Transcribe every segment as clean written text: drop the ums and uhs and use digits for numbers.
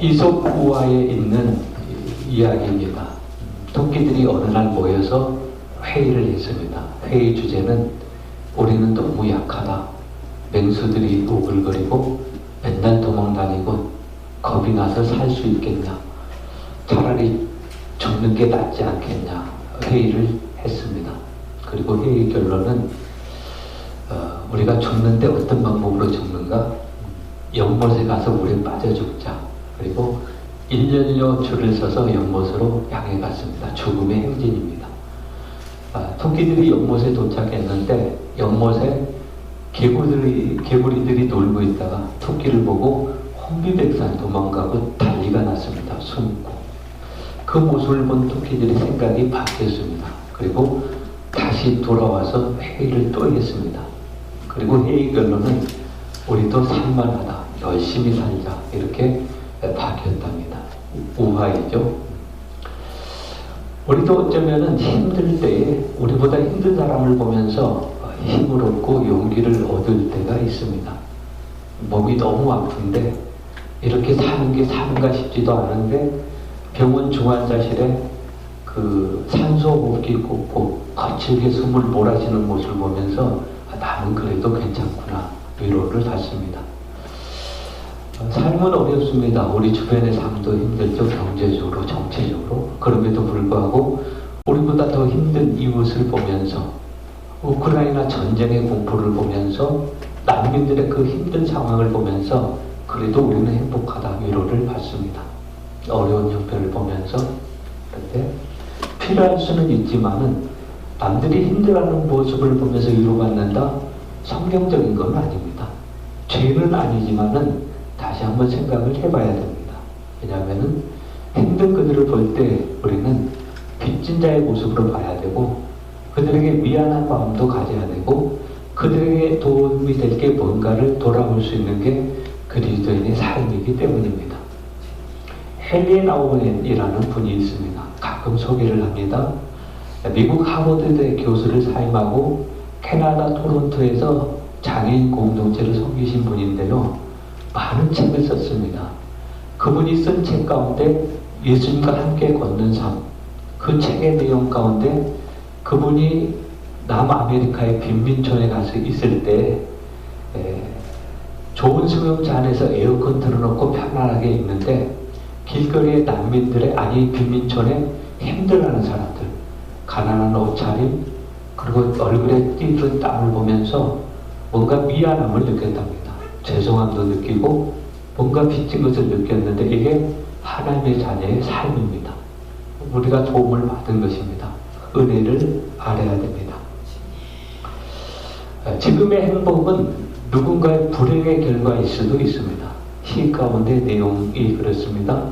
이솝 우화에 있는 이야기입니다. 토끼들이 어느 날 모여서 회의를 했습니다. 회의 주제는 우리는 너무 약하다. 맹수들이 오글거리고 맨날 도망다니고 겁이 나서 살 수 있겠냐. 차라리 죽는 게 낫지 않겠냐. 회의를 했습니다. 그리고 회의 결론은 우리가 죽는데 어떤 방법으로 죽는가? 연못에 가서 물에 빠져 죽자. 그리고 1년여 줄을 서서 연못으로 향해 갔습니다. 죽음의 행진입니다. 토끼들이 연못에 도착했는데 연못에 개구리들이 놀고 있다가 토끼를 보고 혼비백산 도망가고 난리가 났습니다. 숨고. 그 모습을 본 토끼들의 생각이 바뀌었습니다. 그리고 다시 돌아와서 회의를 또 했습니다. 그리고 회의 결론은 우리도 살만하다. 열심히 살자. 이렇게 바뀌었답니다. 우화이죠. 우리도 어쩌면은 힘들 때에 우리보다 힘든 사람을 보면서 힘을 얻고 용기를 얻을 때가 있습니다. 몸이 너무 아픈데 이렇게 사는 게 사는가 싶지도 않은데 병원 중환자실에 그 산소호흡기 꽂고 거칠게 숨을 몰아쉬는 모습을 보면서 나는 그래도 괜찮구나 위로를 받습니다. 삶은 어렵습니다. 우리 주변의 삶도 힘들죠. 경제적으로, 정치적으로. 그럼에도 불구하고 우리보다 더 힘든 이웃을 보면서 우크라이나 전쟁의 공포를 보면서 난민들의 그 힘든 상황을 보면서 그래도 우리는 행복하다 위로를 받습니다. 어려운 형편을 보면서. 그런데 필요할 수는 있지만은 남들이 힘들어하는 모습을 보면서 위로받는다? 성경적인 건 아닙니다. 죄는 아니지만은 다시 한번 생각을 해봐야 됩니다. 왜냐하면은 힘든 그들을 볼 때 우리는 빚진 자의 모습으로 봐야 되고 그들에게 미안한 마음도 가져야 되고 그들에게 도움이 될 게 뭔가를 돌아볼 수 있는 게 그리스도인의 삶이기 때문입니다. 헨리 나우먼이라는 분이 있습니다. 가끔 소개를 합니다. 미국 하버드대 교수를 사임하고 캐나다 토론토에서 장애인 공동체를 섬기신 분인데요. 많은 책을 썼습니다. 그분이 쓴 책 가운데 예수님과 함께 걷는 삶, 그 책의 내용 가운데 그분이 남아메리카의 빈민촌에 가서 있을 때 좋은 수영장 안에서 에어컨 틀어놓고 편안하게 있는데 길거리에 난민들의 아니 빈민촌에 힘들어하는 사람들, 가난한 옷차림, 그리고 얼굴에 띠든 땀을 보면서 뭔가 미안함을 느꼈답니다. 죄송함도 느끼고 뭔가 빚진 것을 느꼈는데 이게 하나님의 자녀의 삶입니다. 우리가 도움을 받은 것입니다. 은혜를 알아야 됩니다. 지금의 행복은 누군가의 불행의 결과일 수도 있습니다. 시 가운데 내용이 그렇습니다.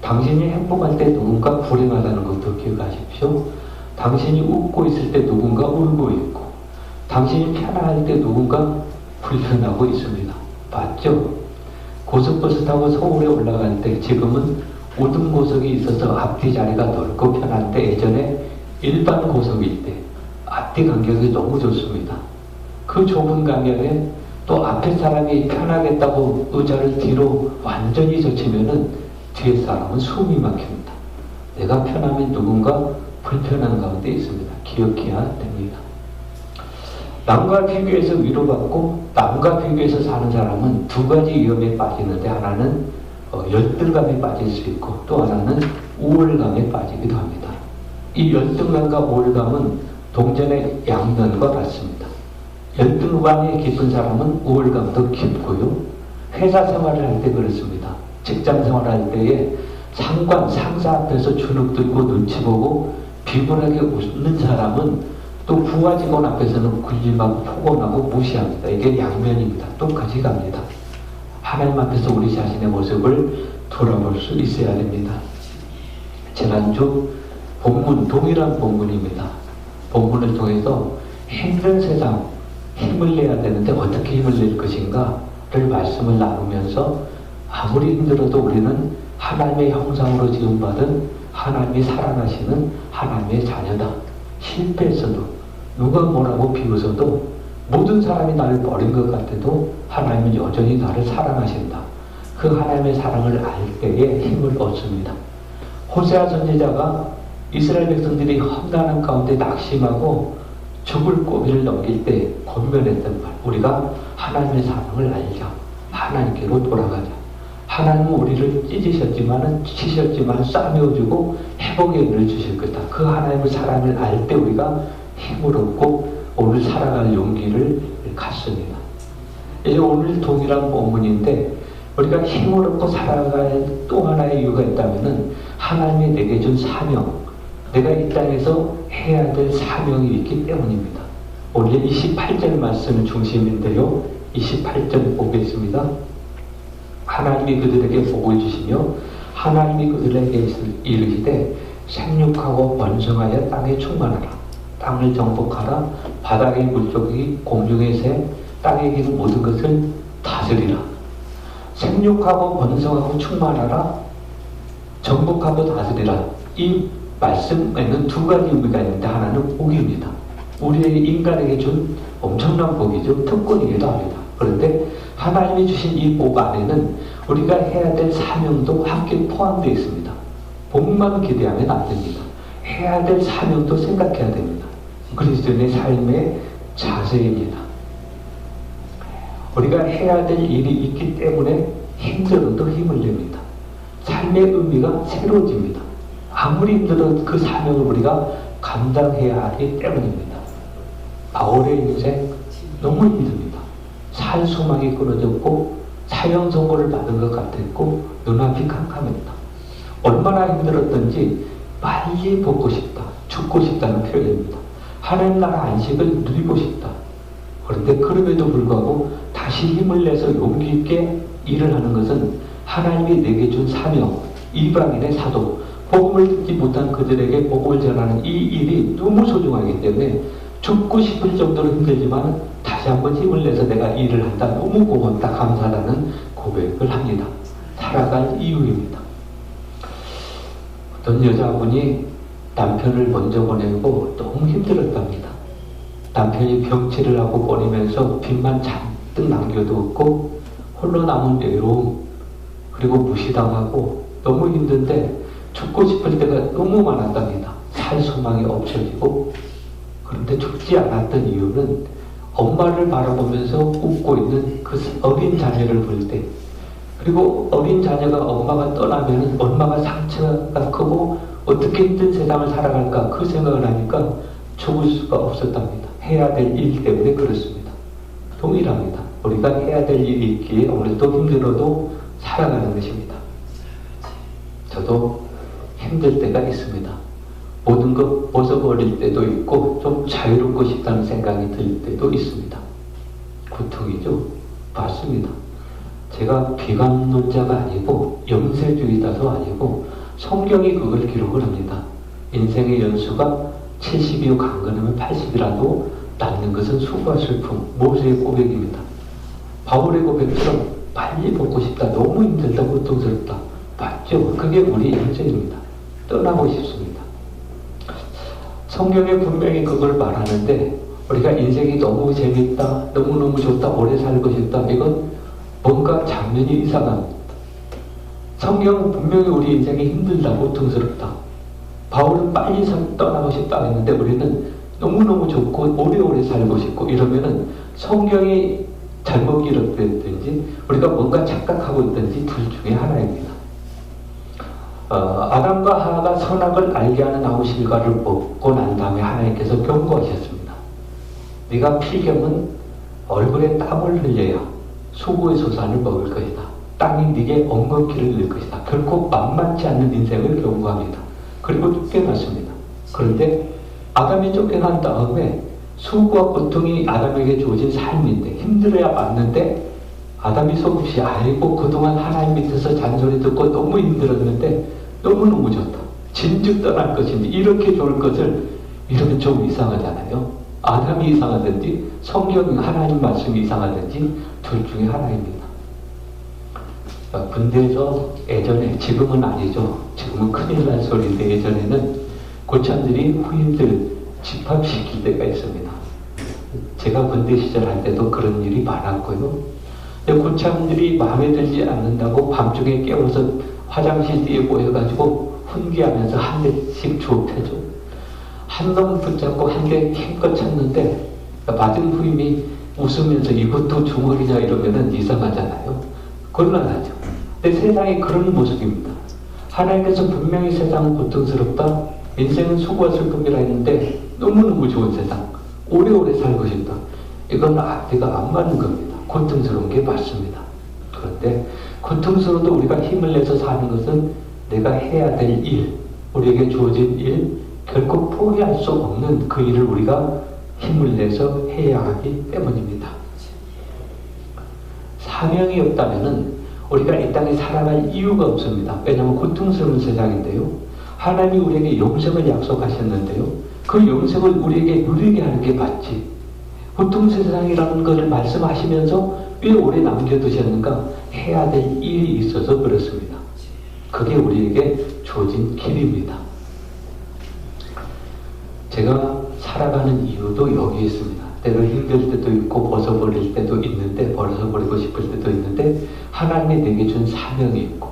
당신이 행복할 때 누군가 불행하다는 것도 기억하십시오. 당신이 웃고 있을 때 누군가 울고 있고 당신이 편안할 때 누군가 불편하고 있습니다. 맞죠? 고속버스 타고 서울에 올라갈 때 지금은 우등 고속이 있어서 앞뒤 자리가 넓고 편한데 예전에 일반 고속일 때 앞뒤 간격이 너무 좋습니다. 그 좁은 간격에 또 앞에 사람이 편하겠다고 의자를 뒤로 완전히 젖히면은 뒤에 사람은 숨이 막힙니다. 내가 편하면 누군가 불편한 가운데 있습니다. 기억해야 됩니다. 남과 비교해서 위로받고 남과 비교해서 사는 사람은 두 가지 위험에 빠지는데 하나는 열등감에 빠질 수 있고 또 하나는 우월감에 빠지기도 합니다. 이 열등감과 우월감은 동전의 양면과 같습니다. 열등감이 깊은 사람은 우월감도 깊고요. 회사 생활을 할 때 그렇습니다. 직장 생활할 때에 상사 앞에서 주눅 들고 눈치 보고 비굴하게 웃는 사람은 또 부하 직원 앞에서는 군림하고 폭언하고 무시합니다. 이게 양면입니다. 똑같이 갑니다. 하나님 앞에서 우리 자신의 모습을 돌아볼 수 있어야 됩니다. 지난주 본문, 동일한 본문입니다. 본문을 통해서 힘든 세상, 힘을 내야 되는데 어떻게 힘을 낼 것인가를 말씀을 나누면서 아무리 힘들어도 우리는 하나님의 형상으로 지음받은 하나님이 사랑하시는 하나님의 자녀다. 실패했어도 누가 뭐라고 비웃어도 모든 사람이 나를 버린 것 같아도 하나님은 여전히 나를 사랑하신다. 그 하나님의 사랑을 알 때에 힘을 얻습니다. 호세아 선지자가 이스라엘 백성들이 험난한 가운데 낙심하고 죽을 고비를 넘길 때 권면했던 말, 우리가 하나님의 사랑을 알자. 하나님께로 돌아가자. 하나님은 우리를 찢으셨지만 치셨지만 싸매어주고 회복의 은혜를 주실 거다. 그 하나님의 사랑을 알 때 우리가 힘을 얻고 오늘 살아갈 용기를 갖습니다. 이제 오늘 동일한 본문인데 우리가 힘을 얻고 살아갈 또 하나의 이유가 있다면은 하나님이 내게 준 사명, 내가 이 땅에서 해야 될 사명이 있기 때문입니다. 오늘 28절 말씀은 중심인데요. 28절 보겠습니다. 하나님이 그들에게 복을 주시며 하나님이 그들에게 이르시되 생육하고 번성하여 땅에 충만하라. 땅을 정복하라. 바닥의 물고기, 공중의 새, 땅에 기는 모든 것을 다스리라. 생육하고 번성하고 충만하라. 정복하고 다스리라. 이 말씀에는 두 가지 의미가 있는데 하나는 복입니다. 우리에게 인간에게 준 엄청난 복이죠. 특권이기도 합니다. 그런데 하나님이 주신 이 복 안에는 우리가 해야 될 사명도 함께 포함되어 있습니다. 복만 기대하면 안 됩니다. 해야 될 사명도 생각해야 됩니다. 그리스도인의 삶의 자세입니다. 우리가 해야 될 일이 있기 때문에 힘들어도 힘을 냅니다. 삶의 의미가 새로워집니다. 아무리 힘들어도 그 사명을 우리가 감당해야 하기 때문입니다. 바울의 인생 너무 힘듭니다. 살 소망이 끊어졌고 사형 선고를 받은 것 같았고 눈앞이 캄캄했다. 얼마나 힘들었던지 빨리 벗고 싶다, 죽고 싶다는 표현입니다. 하나님 나라 안식을 누리고 싶다. 그런데 그럼에도 불구하고 다시 힘을 내서 용기 있게 일을 하는 것은 하나님이 내게 준 사명, 이방인의 사도, 복음을 듣지 못한 그들에게 복음을 전하는 이 일이 너무 소중하기 때문에 죽고 싶을 정도로 힘들지만 다시 한번 힘을 내서 내가 일을 한다. 너무 고맙다, 감사하다는 고백을 합니다. 살아갈 이유입니다. 어떤 여자분이 남편을 먼저 보내고 너무 힘들었답니다. 남편이 병치를 하고 버리면서 빚만 잔뜩 남겨두었고 홀로 남은 외로움, 그리고 무시당하고 너무 힘든데 죽고 싶을 때가 너무 많았답니다. 살 소망이 없어지고. 그런데 죽지 않았던 이유는 엄마를 바라보면서 웃고 있는 그 어린 자녀를 볼 때, 그리고 어린 자녀가 엄마가 떠나면 얼마나 상처가 크고 어떻게 힘든 세상을 살아갈까 그 생각을 하니까 죽을 수가 없었답니다. 해야 될 일 때문에 그렇습니다. 동일합니다. 우리가 해야 될 일이 있기에 오늘도 힘들어도 살아가는 것입니다. 저도 힘들 때가 있습니다. 모든 것 벗어버릴 때도 있고 좀 자유롭고 싶다는 생각이 들 때도 있습니다. 고통이죠. 맞습니다. 제가 비관론자가 아니고 염세주의자도 아니고 성경이 그걸 기록을 합니다. 인생의 연수가 70이요 강건하면 80이라도 낫는 것은 수고와 슬픔, 모세의 고백입니다. 바울의 고백처럼 빨리 보고 싶다, 너무 힘들다, 고통스럽다. 맞죠? 그게 우리 인생입니다. 떠나고 싶습니다. 성경에 분명히 그걸 말하는데 우리가 인생이 너무 재밌다, 너무너무 좋다, 오래 살고 싶다, 이건 뭔가 장면이 이상합니다. 성경은 분명히 우리 인생이 힘들다, 고통스럽다. 바울은 빨리 떠나고 싶다 했는데 우리는 너무너무 좋고 오래오래 살고 싶고 이러면은 성경이 잘못 기록됐든지 우리가 뭔가 착각하고 있든지 둘 중에 하나입니다. 아담과 하와가 선악을 알게 하는 나무 실과를 먹고 난 다음에 하나님께서 경고하셨습니다. 네가 필경은 얼굴에 땀을 흘려야 수고의 소산을 먹을 것이다. 땅이 네게 엉겅퀴를 낼 것이다. 결코 만만치 않는 인생을 경고합니다. 그리고 쫓겨났습니다. 그런데 아담이 쫓겨난 다음에 수고와 고통이 아담에게 주어진 삶인데 힘들어야 맞는데 아담이 속없이 아이고 그동안 하나님 밑에서 잔소리 듣고 너무 힘들었는데 너무너무 좋다. 진즉 떠날 것인지 이렇게 좋을 것을 이러면 좀 이상하잖아요. 아담이 이상하든지 성경 하나님 말씀이 이상하든지 둘 중에 하나입니다. 군대에서 예전에, 지금은 아니죠. 지금은 큰일 날 소리인데 예전에는 고참들이 후임들 집합시킬 때가 있습니다. 제가 군대 시절 할 때도 그런 일이 많았고요. 근데 고참들이 마음에 들지 않는다고 밤중에 깨워서 화장실 뒤에 모여가지고 훈계하면서 한 대씩 주업해줘. 한 놈 붙잡고 한 대 힘껏 쳤는데 맞은 후임이 웃으면서 이것도 주먹이냐 이러면은 이상하잖아요. 곤란하죠. 근데 세상이 그런 모습입니다. 하나님께서 분명히 세상은 고통스럽다, 인생은 수고와 슬픔이라 했는데 너무너무 좋은 세상, 오래오래 살고 싶다. 이건 앞뒤가 안 맞는 겁니다. 고통스러운 게 맞습니다. 그런데 고통스러워도 우리가 힘을 내서 사는 것은 내가 해야 될 일, 우리에게 주어진 일, 결코 포기할 수 없는 그 일을 우리가 힘을 내서 해야 하기 때문입니다. 사명이 없다면은 우리가 이 땅에 살아갈 이유가 없습니다. 왜냐하면 고통스러운 세상인데요. 하나님이 우리에게 영생을 약속하셨는데요. 그 영생을 우리에게 누리게 하는 게 맞지. 고통 세상이라는 것을 말씀하시면서 왜 오래 남겨두셨는가? 해야 될 일이 있어서 그렇습니다. 그게 우리에게 주어진 길입니다. 제가 살아가는 이유도 여기 있습니다. 때로 힘들 때도 있고 벗어버릴 때도 있는데, 벗어버리고 싶을 때도 있는데, 하나님이 내게 준 사명이 있고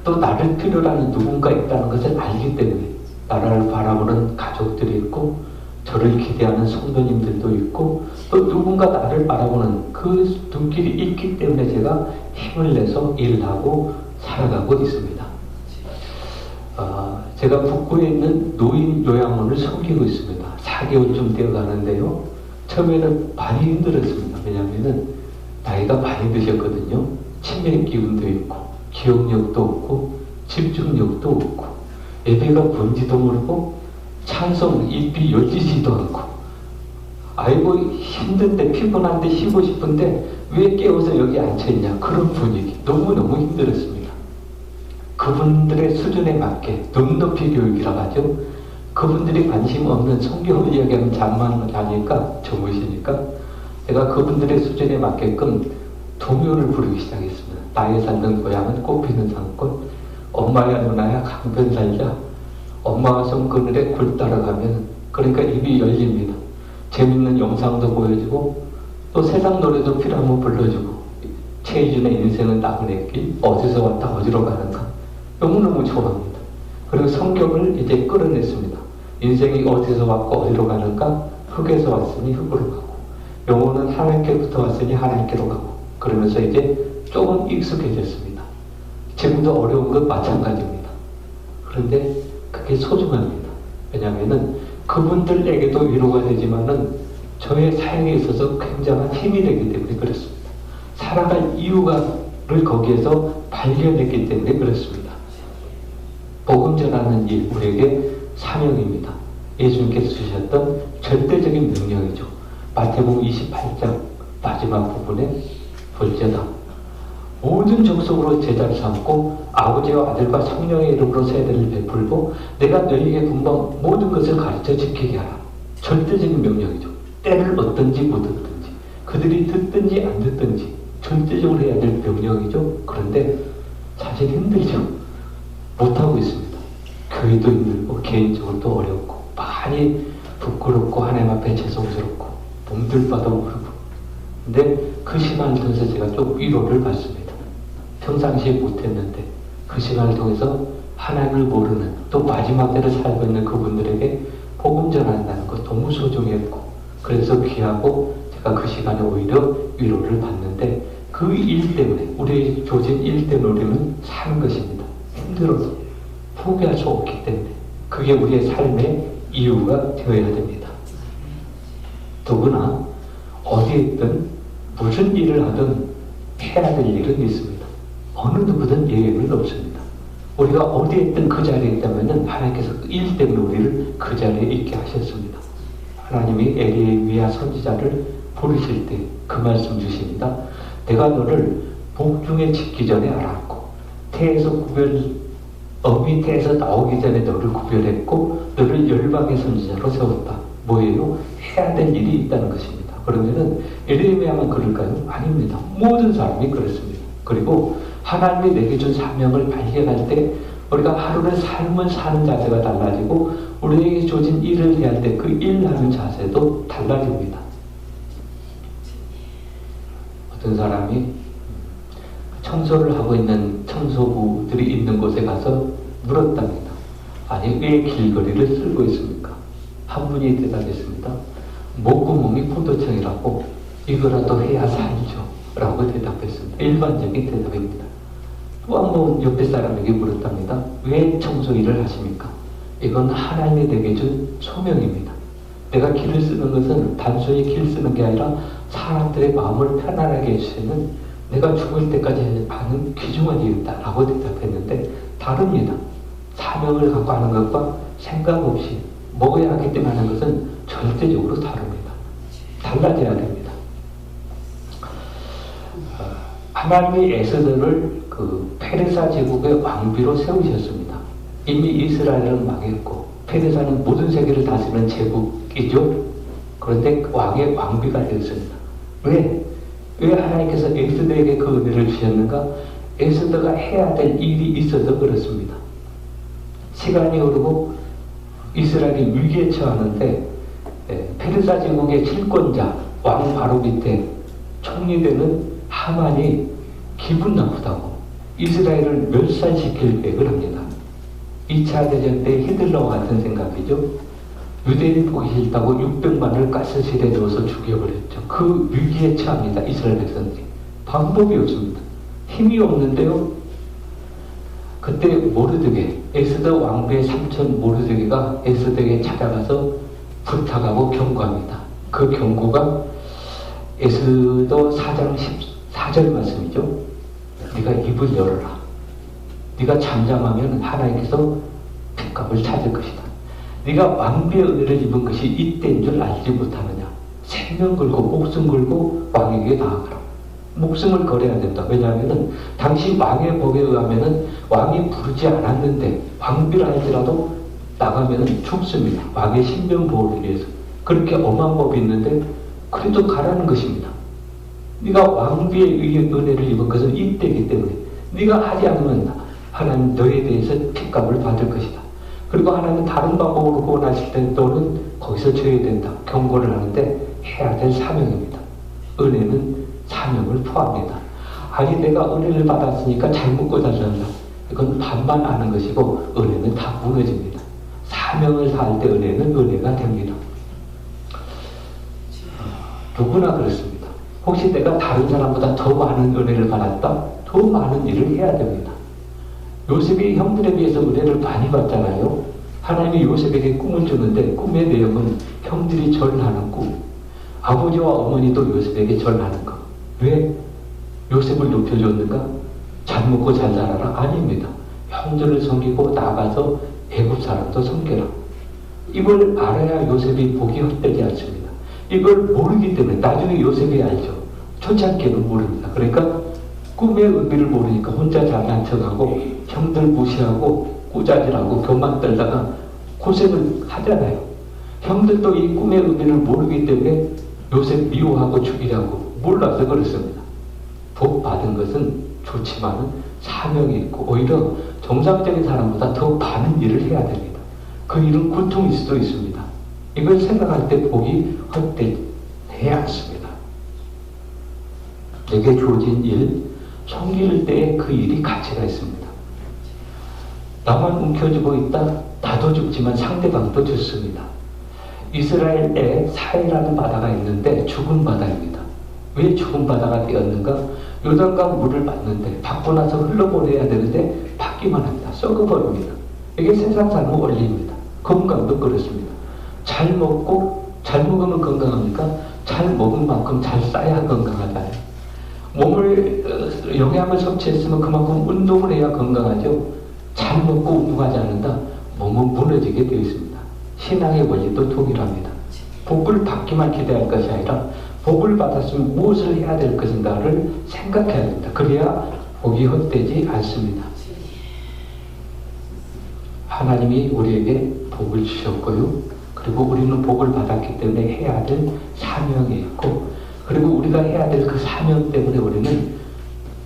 또 나를 필요로 하는 누군가 있다는 것을 알기 때문에 나라를 바라보는 가족들이 있고 저를 기대하는 성도님들도 있고 또 누군가 나를 바라보는 그 눈길이 있기 때문에 제가 힘을 내서 일을 하고 살아가고 있습니다. 제가 북구에 있는 노인 요양원을 섬기고 있습니다. 4개월쯤 되어 가는데요. 처음에는 많이 힘들었습니다. 왜냐하면 나이가 많이 드셨거든요. 치매 기운도 있고 기억력도 없고 집중력도 없고 예배가 뭔지도 모르고 찬송 입이 열리지도 않고, 아이고 힘든데 피곤한데 쉬고 싶은데 왜 깨워서 여기 앉혀있냐, 그런 분위기. 너무너무 힘들었습니다. 그분들의 수준에 맞게 눈높이 교육이라고 하죠. 그분들이 관심 없는 성경을 이야기하면 잠만 자니까 주무시니까 제가 그분들의 수준에 맞게끔 동요를 부르기 시작했습니다. 나의 살던 고향은 꽃피는 산골, 엄마야 누나야 강변 살자, 엄마가 쏜 그늘에 굴 따라가면, 그러니까 입이 열립니다. 재밌는 영상도 보여주고 또 세상 노래도 필요하면 불러주고, 최희준의 인생은 나그네 길, 어디서 왔다 어디로 가는가, 너무너무 좋아합니다. 그리고 성경을 이제 끌어냈습니다. 인생이 어디서 왔고 어디로 가는가, 흙에서 왔으니 흙으로 가고, 영혼은 하나님께부터 왔으니 하나님께로 가고, 그러면서 이제 조금 익숙해졌습니다. 지금도 어려운 건 마찬가지입니다. 그런데 그게 소중합니다. 왜냐하면 그분들에게도 위로가 되지만은 저의 사역에 있어서 굉장한 힘이 되기 때문에 그렇습니다. 살아갈 이유가를 거기에서 발견했기 때문에 그렇습니다. 복음 전하는 일, 우리에게 사명입니다. 예수님께서 주셨던 절대적인 명령이죠. 마태복음 28장 마지막 부분에 볼지어다 모든 족속으로 제자를 삼고 아버지와 아들과 성령의 이름으로 세대를 베풀고 내가 너희에게 분방 모든 것을 가르쳐 지키게 하라. 절대적인 명령이죠. 때를 얻든지 못 얻든지, 그들이 듣든지 안 듣든지 절대적으로 해야 될 명령이죠. 그런데 사실 힘들죠. 못하고 있습니다. 교회도 힘들고 개인적으로도 어렵고 많이 부끄럽고 하나님 앞에 죄송스럽고 몸둘 바도 모르고, 근데 그 시간을 통해서 제가 좀 위로를 받습니다. 평상시에 못했는데 그 시간을 통해서 하나님을 모르는, 또 마지막 때를 살고 있는 그분들에게 복음 전한다는 것 너무 소중했고, 그래서 귀하고 제가 그 시간에 오히려 위로를 받는데, 그 일 때문에, 우리 조진 일 때문에 우리는 사는 것입니다. 힘들어도 포기할 수 없기 때문에 그게 우리의 삶의 이유가 되어야 됩니다. 누구나 어디에 있든 무슨 일을 하든 해야 될 일은 있습니다. 어느 누구든 예외는 없습니다. 우리가 어디에 있든 그 자리에 있다면 하나님께서 그 일 때문에 우리를 그 자리에 있게 하셨습니다. 하나님이 엘리야 선지자를 부르실 때 그 말씀 주십니다. 내가 너를 복중에 짓기 전에 알았고 어미 태에서 나오기 전에 너를 구별했고 너를 열방의 선지자로 세웠다. 뭐예요? 해야 될 일이 있다는 것입니다. 그러면은 엘리야만 그럴까요? 아닙니다. 모든 사람이 그렇습니다. 그리고 하나님이 내게 준 사명을 발견할 때 우리가 하루를 삶을 사는 자세가 달라지고 우리에게 주어진 일을 해야 할 때 그 일하는 자세도 달라집니다. 어떤 사람이 청소를 하고 있는 청소부들이 있는 곳에 가서 물었답니다. 아니, 왜 길거리를 쓸고 있습니까? 한 분이 대답했습니다. 목구멍이 포도청이라고 이거라도 해야 살죠. 라고 대답했습니다. 일반적인 대답입니다. 또 한 번 옆에 사람에게 물었답니다. 왜 청소 일을 하십니까? 이건 하나님이 내게 준 소명입니다. 내가 길을 쓰는 것은 단순히 길 쓰는 게 아니라 사람들의 마음을 편안하게 해주시는 내가 죽을 때까지 하는 귀중한 일이다 라고 대답했는데 다릅니다. 사명을 갖고 하는 것과 생각 없이 먹어야 하기 때문에 하는 것은 절대적으로 다릅니다. 달라져야 됩니다. 하나님이 에스더를 그 페르사 제국의 왕비로 세우셨습니다. 이미 이스라엘은 망했고 페르사는 모든 세계를 다스리는 제국이죠. 그런데 왕의 왕비가 되었습니다. 왜 하나님께서 에스더에게 그 은혜를 주셨는가? 에스더가 해야 될 일이 있어서 그렇습니다. 시간이 흐르고 이스라엘이 위기에 처하는데 페르사 제국의 집권자 왕 바로 밑에 총리되는 하만이 기분 나쁘다고 이스라엘을 멸살시킬 계획을 합니다. 2차 대전 때 히틀러와 같은 생각이죠. 유대인이 보기 싫다고 600만을 가스실에 넣어서 죽여버렸죠. 그 위기에 처합니다. 이스라엘 백성들이. 방법이 없습니다. 힘이 없는데요. 그때 모르드게, 에스더 왕비의 삼촌 모르드게가 에스더에게 찾아가서 부탁하고 경고합니다. 그 경고가 에스더 4장 14절 말씀이죠. 네가 입을 열어라. 네가 잠잠하면 하나님께서 핏값을 찾을 것이다. 네가 왕비의 은혜를 입은 것이 이때인 줄 알지 못하느냐. 생명 걸고 목숨 걸고 왕에게 나아가라. 목숨을 걸어야 된다. 왜냐하면 당시 왕의 법에 의하면 왕이 부르지 않았는데 왕비를 할지라도 나가면 죽습니다. 왕의 신변 보호를 위해서. 그렇게 엄한 법이 있는데 그래도 가라는 것입니다. 네가 왕비의 은혜를 입은 것은 이때이기 때문에 네가 하지 않으면 하나님 너에 대해서 핏값을 받을 것이다. 그리고 하나님은 다른 방법으로 구원하실 때 너는 거기서 져야 된다. 경고를 하는데 해야 될 사명입니다. 은혜는 사명을 포함합니다. 아니 내가 은혜를 받았으니까 잘 먹고 살란다. 이건 반만 아는 것이고 은혜는 다 무너집니다. 사명을 다할 때 은혜는 은혜가 됩니다. 누구나 그렇습니다. 혹시 내가 다른 사람보다 더 많은 은혜를 받았다? 더 많은 일을 해야 됩니다. 요셉이 형들에 비해서 은혜를 많이 받잖아요. 하나님이 요셉에게 꿈을 주는데 꿈의 내용은 형들이 절하는 꿈. 아버지와 어머니도 요셉에게 절하는 것. 왜 요셉을 높여줬는가? 잘 먹고 잘 살아라? 아닙니다. 형들을 섬기고 나가서 애굽 사람도 섬겨라. 이걸 알아야 요셉이 복이 헛되지 않습니다. 이걸 모르기 때문에 나중에 요셉이 알죠. 초창기에는 모릅니다. 그러니까 꿈의 의미를 모르니까 혼자 잘난 척하고 형들 무시하고 꾸자질하고 교만 떨다가 고생을 하잖아요. 형들도 이 꿈의 의미를 모르기 때문에 요셉 미워하고 죽이려고 몰라서 그렇습니다. 복 받은 것은 좋지만 사명이 있고 오히려 정상적인 사람보다 더 많은 일을 해야 됩니다. 그 일은 고통일 수도 있습니다. 이걸 생각할 때 복이 헛되지 않습니다. 내게 주어진 일, 섬길 때에 그 일이 가치가 있습니다. 나만 움켜쥐고 있다? 나도 죽지만 상대방도 죽습니다. 이스라엘에 사해라는 바다가 있는데 죽은 바다입니다. 왜 죽은 바다가 되었는가? 요단강 물을 받는데 받고 나서 흘러보내야 되는데 받기만 합니다. 썩어버립니다. 이게 세상 사는 원리입니다. 건강도 그렇습니다. 잘 먹고 잘 먹으면 건강합니까? 잘 먹은 만큼 잘 싸야 건강하잖아요. 몸을 영양을 섭취했으면 그만큼 운동을 해야 건강하죠. 잘 먹고 운동하지 않는다? 몸은 무너지게 되어 있습니다. 신앙의 원리도 동일합니다. 복을 받기만 기대할 것이 아니라 복을 받았으면 무엇을 해야 될 것인가를 생각해야 됩니다. 그래야 복이 헛되지 않습니다. 하나님이 우리에게 복을 주셨고요. 그리고 우리는 복을 받았기 때문에 해야 될 사명이 있고, 그리고 우리가 해야 될 그 사명 때문에 우리는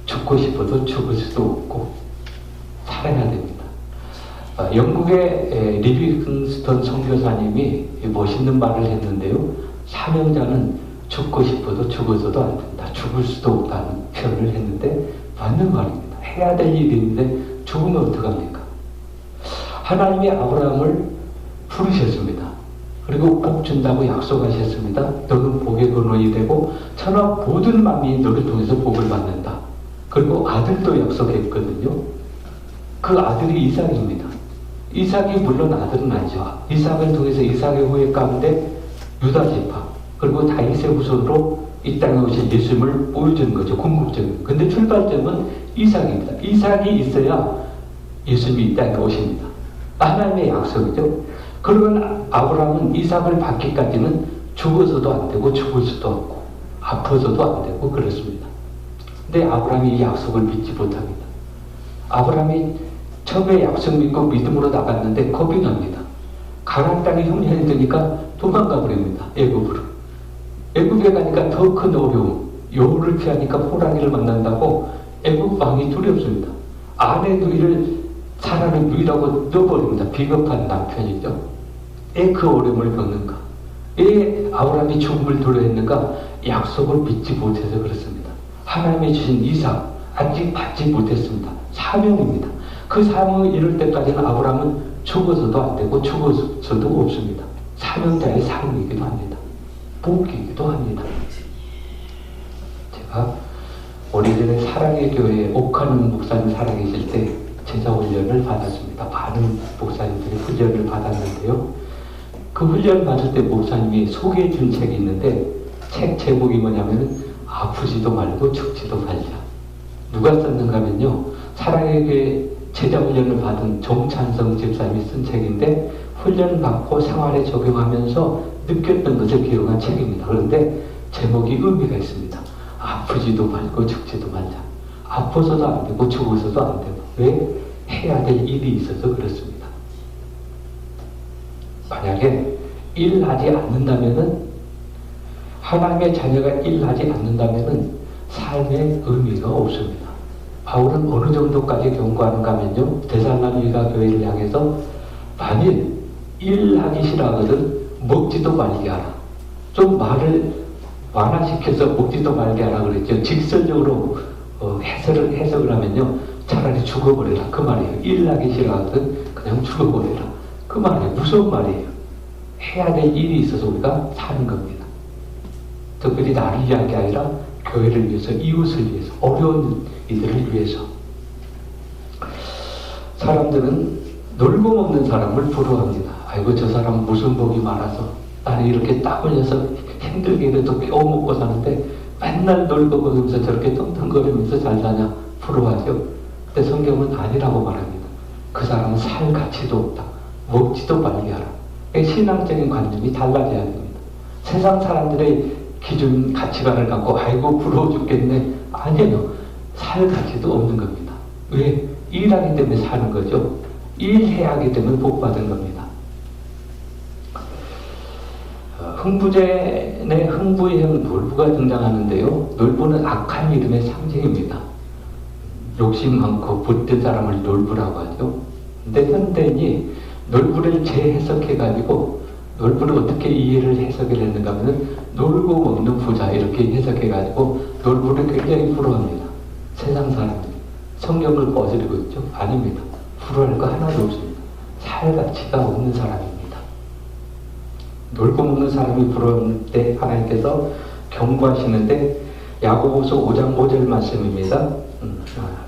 죽고 싶어도 죽을 수도 없고 살아야 됩니다. 영국의 리빙스턴 선교사님이 멋있는 말을 했는데요. 사명자는 죽고 싶어도 죽어서도 안 된다. 죽을 수도 없다는 표현을 했는데 맞는 말입니다. 해야 될 일인데 죽으면 어떡합니까? 하나님이 아브라함을 부르셨습니다. 그리고 복 준다고 약속하셨습니다. 너는 복의 근원이 되고 천하 모든 만민이 너를 통해서 복을 받는다. 그리고 아들도 약속했거든요. 그 아들이 이삭입니다. 이삭이 물론 아들은 아니죠. 이삭을 통해서 이삭의 후예 가운데 유다 지파 그리고 다윗의 후손으로 이 땅에 오신 예수님을 보여주는 거죠. 궁극적인. 근데 출발점은 이삭입니다. 이삭이 있어야 예수님이 이 땅에 오십니다. 하나님의 약속이죠. 그러면 아브라함은 이삭을 받기까지는 죽어서도 안 되고 죽을 수도 없고 아파서도 안 되고 그렇습니다. 근데 아브라함이 이 약속을 믿지 못합니다. 아브라함이 처음에 약속 믿고 믿음으로 나갔는데 겁이 납니다. 가나안 땅에 흉년이 드니까 도망가 버립니다. 애굽으로. 애굽에 가니까 더 큰 어려움, 여우를 피하니까 호랑이를 만난다고 애굽 왕이 두렵습니다. 아내 누이를 차라리 누이라고 넣어버립니다. 비겁한 남편이죠. 왜 그 어려움을 겪는가? 왜 아브라함이 죽음을 두려워했는가? 약속을 믿지 못해서 그렇습니다. 하나님이 주신 이삭 아직 받지 못했습니다. 사명입니다. 그 사명을 이룰 때까지는 아브라함은 죽어서도 안 되고 죽어서도 없습니다. 사명자의 삶이기도 합니다. 복이기도 합니다. 제가 오래전에 사랑의 교회에 옥하는 목사님 살아계실 때 제자 훈련을 받았습니다. 많은 목사님들이 훈련을 받았는데요. 그 훈련 받을 때 목사님이 소개해 준 책이 있는데 책 제목이 뭐냐면 아프지도 말고 죽지도 말자. 누가 썼는가 하면요. 사랑의 교회 제자 훈련을 받은 정찬성 집사님이 쓴 책인데 훈련 받고 생활에 적용하면서 느꼈던 것을 기록한 책입니다. 그런데 제목이 의미가 있습니다. 아프지도 말고 죽지도 말자. 아파서도 안 되고 죽어서도 안 되고. 왜? 해야 될 일이 있어서 그렇습니다. 만약에 일하지 않는다면은 하나님의 자녀가 일하지 않는다면은 삶의 의미가 없습니다. 바울은 어느 정도까지 경고하는가 하면요. 데살로니가 교회를 향해서 만일 일하기 싫어하거든 먹지도 말게 하라. 좀 말을 완화시켜서 먹지도 말게 하라 그랬죠. 직설적으로 해석을 하면요. 차라리 죽어버려라. 그 말이에요. 일하기 싫어하거든 그냥 죽어버려라. 그 말이에요. 무서운 말이에요. 해야 될 일이 있어서 우리가 사는 겁니다. 특별히 나를 위한 게 아니라 교회를 위해서, 이웃을 위해서, 어려운 이들을 위해서. 사람들은 놀고 먹는 사람을 부러워합니다. 아이고 저 사람 무슨 복이 많아서 나는 이렇게 딱 올려서 힘들게라도 겨우먹고 사는데 맨날 놀고 먹으면서 저렇게 떵떵거리면서 잘 사냐 부러워하죠. 근데 성경은 아니라고 말합니다. 그 사람은 살 가치도 없다. 먹지도 말게 하라. 신앙적인 관점이 달라져야 됩니다. 세상 사람들의 기준 가치관을 갖고 아이고 부러워 죽겠네. 아니에요. 살 가치도 없는 겁니다. 왜? 일하기 때문에 사는 거죠. 일해야 하기 때문에 복 받은 겁니다. 흥부제의 흥부의 형 놀부가 등장하는데요. 놀부는 악한 이름의 상징입니다. 욕심 많고 붙든 사람을 놀부라고 하죠. 근데 현대인이 놀부를 재해석해가지고 놀부를 어떻게 이해를 해석을 했는가 하면 놀고 먹는 부자 이렇게 해석해가지고 놀부를 굉장히 부러워합니다. 세상 사람들이 성경을 거스르고 있죠. 아닙니다. 부러워할 거 하나도 없습니다. 살 가치가 없는 사람입니다. 놀고 먹는 사람이 부러울 때 하나님께서 경고하시는데 야고보서 5장 5절 말씀입니다.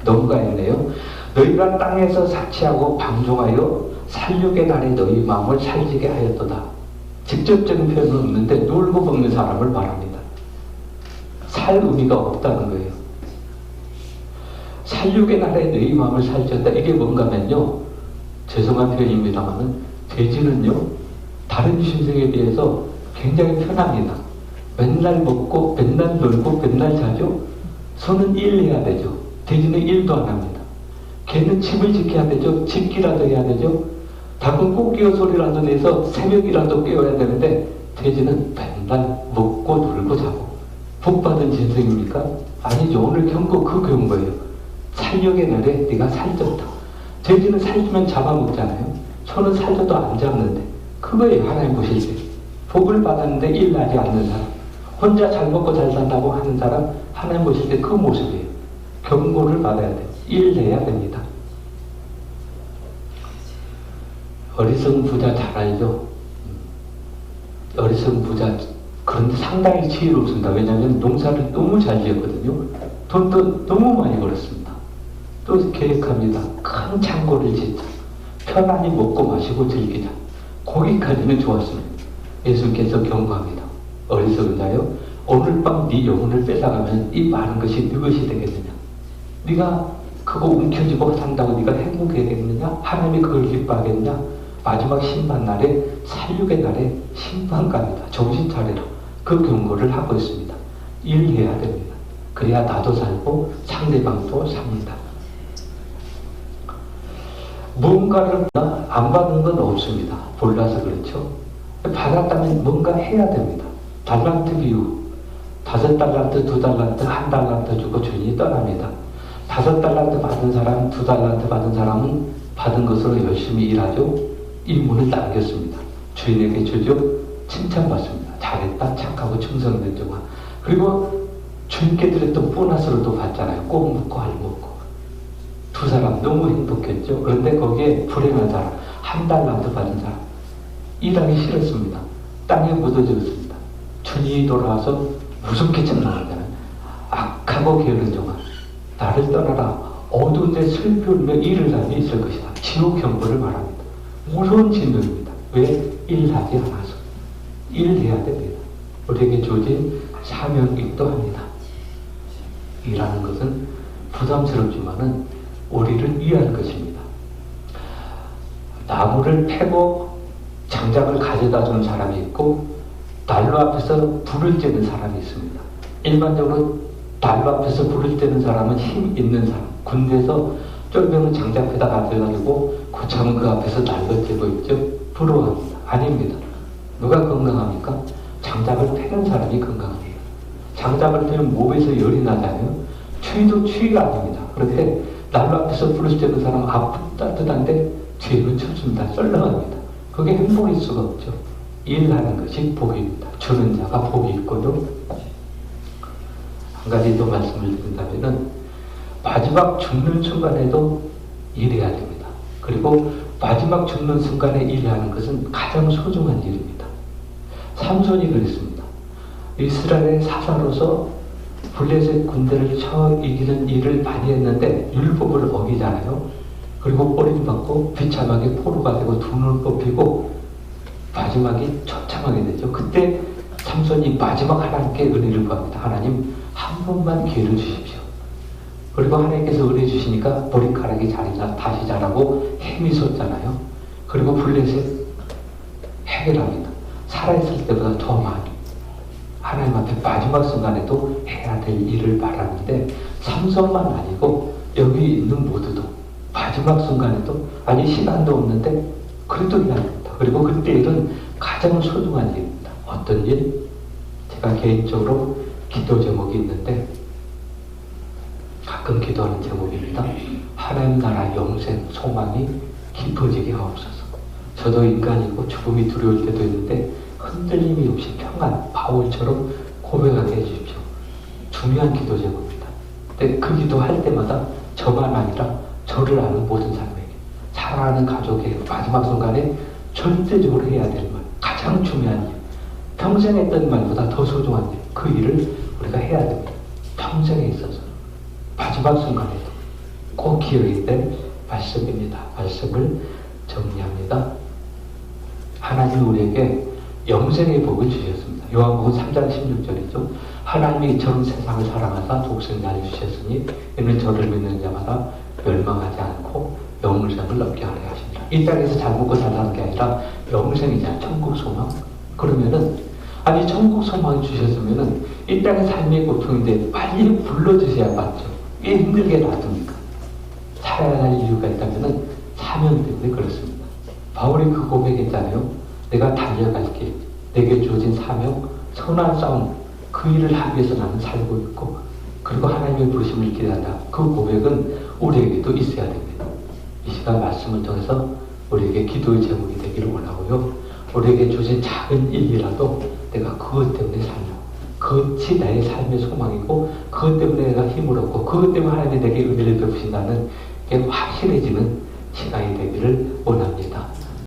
넘어가 있네요. 너희가 땅에서 사치하고 방종하여 살육의 날에 너희 마음을 살지게 하였도다. 직접적인 표현은 없는데 놀고 먹는 사람을 말합니다. 살 의미가 없다는 거예요. 살육의 날에 너희 마음을 살졌다. 이게 뭔가 하면요. 죄송한 표현입니다만은 돼지는요. 다른 짐승에 비해서 굉장히 편합니다. 맨날 먹고 맨날 놀고 맨날 자죠. 소는 일해야 되죠. 돼지는 일도 안 합니다. 개는 집을 지켜야 되죠. 집기라도 해야 되죠. 닭은 꼬끼어 소리라도 내서 새벽이라도 깨워야 되는데 돼지는 맨날 먹고 놀고 자고. 복받은 짐승입니까? 아니죠. 오늘 경고 그 경고예요. 살육의 날에 네가 살쪘다. 돼지는 살찌면 잡아먹잖아요. 소는 살쪄도 안 잡는데 그거예요. 하나님 보실 때 복을 받았는데 일하지 않는 사람, 혼자 잘 먹고 잘 산다고 하는 사람 하나님 보실 때 그 모습이에요. 경고를 받아야 돼요. 일해야 됩니다. 어리석은 부자 잘 알죠? 어리석은 부자, 그런데 상당히 지혜롭습니다. 왜냐하면 농사를 너무 잘 지었거든요. 돈도 너무 많이 벌었습니다. 또 계획합니다. 큰 창고를 짓자. 편안히 먹고 마시고 즐기자. 거기까지는 좋았습니다. 예수께서 경고합니다. 어리석은 자여, 오늘 밤 네 영혼을 뺏어가면 이 많은 것이 네 것이 되겠느냐? 네가 그거 움켜쥐고 산다고 네가 행복해야겠느냐? 하나님이 그걸 기뻐하겠느냐? 마지막 심판 날에, 살육의 날에 심판갑니다. 정신 차려라. 그 경고를 하고 있습니다. 일해야 됩니다. 그래야 나도 살고 상대방도 삽니다. 무언가를 안 받는 건 없습니다. 몰라서 그렇죠. 받았다면 뭔가 해야 됩니다. 달란트 비유. 5달란트, 2달란트, 1달란트 주고 주인이 떠납니다. 5달란트 받은 사람, 2달란트 받은 사람은 받은 것으로 열심히 일하죠. 임무를 남겼습니다. 주인에게 주죠. 칭찬받습니다. 잘했다, 착하고 충성된 종아. 그리고 주인께 드렸던 보너스를 또 받잖아요. 꼭 먹고 알 먹고. 2사람 너무 행복했죠. 그런데 거기에 불행한 사람, 1달란트 받은 사람, 일하기 싫었습니다. 땅에 묻어졌습니다. 주인이 돌아와서 무섭게 책망하잖아요. 악하고 게으른 종아, 나를 떠나라. 어두운 데 슬피 울며 일을 하며 있을 것이다. 지옥 경고를 말합니다. 무서운 진노입니다. 왜? 일하지 않아서. 일해야 됩니다. 우리에게 주어진 사명이기도 합니다. 일하는 것은 부담스럽지만은 우리를 위한 것입니다. 나무를 패고 장작을 가져다 주는 사람이 있고 난로 앞에서 불을 쬐는 사람이 있습니다. 일반적으로 난로 앞에서 불을 쬐는 사람은 힘 있는 사람, 군대에서 쫄병은 장작에다 가져가지고 고참은 그 앞에서 난로 쬐고 있죠. 부러워합니다. 아닙니다. 누가 건강합니까? 장작을 패는 사람이 건강합니다. 장작을 패면 몸에서 열이 나잖아요. 추위도 추위가 아닙니다. 그런데 난로 앞에서 불을 쬐는 사람은 앞은 따뜻한데 뒤에는 춥습니다. 썰렁합니다. 그게 행복일 수가 없죠. 일하는 것이 복입니다. 주는 자가 복이 있고요. 한 가지 더 말씀을 드린다면은 마지막 죽는 순간에도 일해야 됩니다. 그리고 마지막 죽는 순간에 일하는 것은 가장 소중한 일입니다. 삼손이 그랬습니다. 이스라엘의 사사로서 블레셋 군대를 쳐 이기는 일을 많이 했는데 율법을 어기잖아요. 그리고 꼬리를 받고 비참하게 포로가 되고 눈을 뽑히고 마지막에 처참하게 되죠. 그때 삼손이 마지막 하나님께 은혜를 구합니다. 하나님 한 번만 기회를 주십시오. 그리고 하나님께서 은혜 주시니까 머리카락이 다시 자라고 힘이 솟잖아요. 그리고 블레셋 해결합니다. 살아있을 때보다 더 많이 하나님 앞에 마지막 순간에도 해야 될 일을 말하는데 삼손만 아니고 여기 있는 모두도 마지막 순간에도 아니 시간도 없는데 그래도 해야 됩니다. 그리고 그때 일은 가장 소중한 일입니다. 어떤 일? 제가 개인적으로 기도 제목이 있는데 가끔 기도하는 제목입니다. 하나님 나라 영생 소망이 깊어지게 하옵소서. 저도 인간이고 죽음이 두려울 때도 있는데 흔들림이 없이 평안 바울처럼 고백하게 해주십시오. 중요한 기도 제목입니다. 근데 그 기도할 때마다 저만 아니라 저를 아는 모든 사람에게 사랑하는 가족의 마지막 순간에 절대적으로 해야 될 말, 가장 중요한 일, 평생 했던 말보다 더 소중한 일, 그 일을 우리가 해야 됩니다. 평생에 있어서 마지막 순간에도 꼭 기억해야 될 말씀입니다. 말씀을 정리합니다. 하나님이 우리에게 영생의 복을 주셨습니다. 요한복음 3장 16절이죠. 하나님이 이처럼 세상을 사랑하사 독생자를 주셨으니 이는 저를 믿는 자마다 멸망하지 않고 영생을 얻게 하려 하십니다. 이 땅에서 잘 먹고 살라는 게 아니라 영생이잖아요. 천국 소망. 그러면은 아니 천국 소망을 주셨으면은 이 땅의 삶의 고통인데 빨리 불러주셔야 맞죠. 왜 힘들게 놔둡니까? 살아야 할 이유가 있다면은 사명 때문에 그렇습니다. 바울이 그 고백했잖아요. 내가 달려갈게. 내게 주어진 사명, 선한 싸움, 그 일을 하기 위해서 나는 살고 있고 그리고 하나님의 부르심을 기대한다. 그 고백은 우리에게도 있어야 됩니다. 이 시간 말씀을 통해서 우리에게 기도의 제목이 되기를 원하고요. 우리에게 주신 작은 일이라도 내가 그것 때문에 살려. 그것이 나의 삶의 소망이고 그것 때문에 내가 힘을 얻고 그것 때문에 하나님이 내게 은혜를 베푸신다는 게 확실해지는 시간이 되기를 원합니다.